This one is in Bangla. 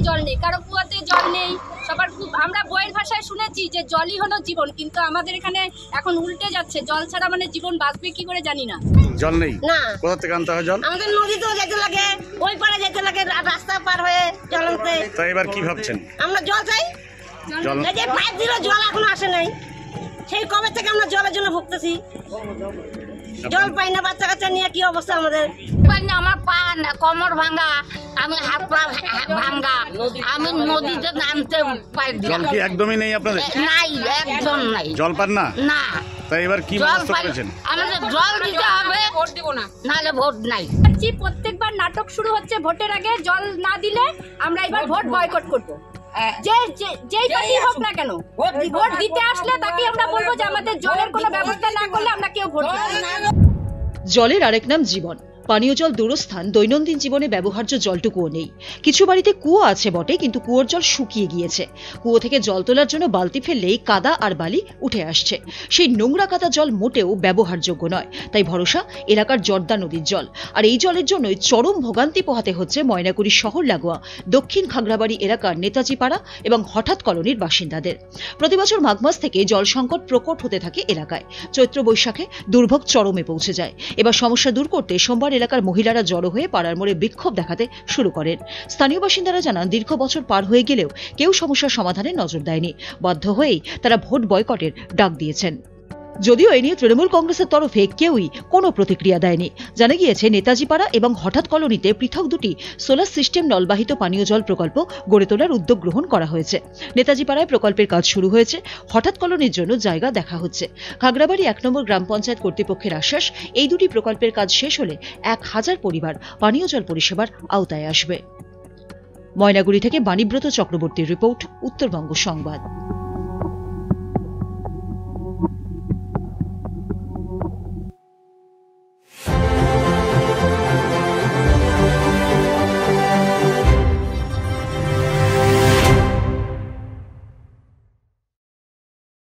জল নেই, কারো কুয়াতে জল নেই, সবার আমরা বইয়ের ভাষায় শুনেছি যে জলই হলো জীবন, কিন্তু আমাদের এখানে এখন উল্টে যাচ্ছে, জল ছাড়া মানে জীবন বাঁচবে কি করে জানি না। জল নেই না, কোথা থেকে আনতে হয় জল? আমাদের নদীতেও যেতে লাগে, ওই পারে যেতে লাগে, রাস্তা পার হয়ে জল আনতে। তাই এবার কি ভাবছেন? আমরা জল চাই, জল এই যে পাইপ দিল জল এখনো আসে নাই, সেই কবে থেকে আমরা জলের জন্য ভুগতেছি, জল পাই না, বাচ্চা কাচ্চা নিয়ে কি অবস্থা আমাদের। আমার পা কোমর ভাঙা, আমি হাত পা ভাঙা, আমি নদীতে নামতে পারি জল কি একদমই নেই আপনাদের? নাই, একদম নাই, জল পান না? না। তাই এবার কি জল ব্যবস্থা পাই, করেছেন? আমাদের জল দিতে হবে, ভোট দিব না, নাহলে ভোট নাই। প্রত্যেকবার নাটক শুরু হচ্ছে ভোটের আগে, জল না দিলে আমরা এবার ভোট বয়কট করবো। যেই পার্টি হোক না কেন, ভোট দিতে আসলে তাকে আমরা বলবো যে আমাদের জলের কোনো ব্যবস্থা না করলে আমরা কেউ ভোট দেব না। জলের আরেক নাম জীবন। পানীয় জল দূরস্থান, দৈনন্দিন জীবনে ব্যবহার্য জলটুকুও নেই। কিছু বাড়িতে কুয়ো আছে বটে, কিন্তু কুয়োর জল শুকিয়ে গিয়েছে। কুয়ো থেকে জল তোলার জন্য বালতি ফেললেই কাদা আর বালি উঠে আসছে। সেই নোংরা কাদা জল মোটেও ব্যবহারযোগ্য নয়। তাই ভরসা এলাকার জর্দা নদীর জল। আর এই জলের জন্যই চরম ভোগান্তি পোহাতে হচ্ছে ময়নাগুড়ি শহর লাগোয়া দক্ষিণ খাগড়াবাড়ি এলাকার নেতাজি পাড়া এবং হঠাৎ কলোনির বাসিন্দাদের। প্রতিবছর মাঘ মাস থেকে জল সংকট প্রকট হতে থাকে এলাকায়। চৈত্র বৈশাখে দুর্ভোগ চরমে পৌঁছে যায়। এবার সমস্যা দূর করতে সোমবার এলাকার মহিলারা জড়ো হয়ে পাড়ার মোড়ে বিক্ষোভ দেখাতে শুরু করেন। স্থানীয় বাসিন্দারা জানান, দীর্ঘ বছর পার হয়ে গেলেও কেউ সমস্যার সমাধানে নজর দেয়নি। বাধ্য হয়েই তারা ভোট বয়কটের ডাক দিয়েছেন। যদিও এ নিয়ে তৃণমূল কংগ্রেসের তরফে কেউই কোনো প্রতিক্রিয়া দেয়নি। জানা গিয়েছে, নেতাজি পাড়া এবং হঠাৎ কলোনিতে পৃথক দুটি সোলার সিস্টেম নলবাহিত পানীয় জল প্রকল্প গড়ে তোলার উদ্যোগ গ্রহণ করা হয়েছে। নেতাজি পাড়ায় প্রকল্পের কাজ শুরু হয়েছে, হঠাৎ কলোনির জন্য জায়গা দেখা হচ্ছে। খাগড়াবাড়ি 1 নম্বর গ্রাম পঞ্চায়েত কর্তৃপক্ষের আশ্বাস, এই দুটি প্রকল্পের কাজ শেষ হলে 1000 পরিবার পানীয় জল পরিষেবার আওতায় আসবে। ময়নাগুড়ি থেকে বাণীব্রত চক্রবর্তীর রিপোর্ট, উত্তরবঙ্গ সংবাদ।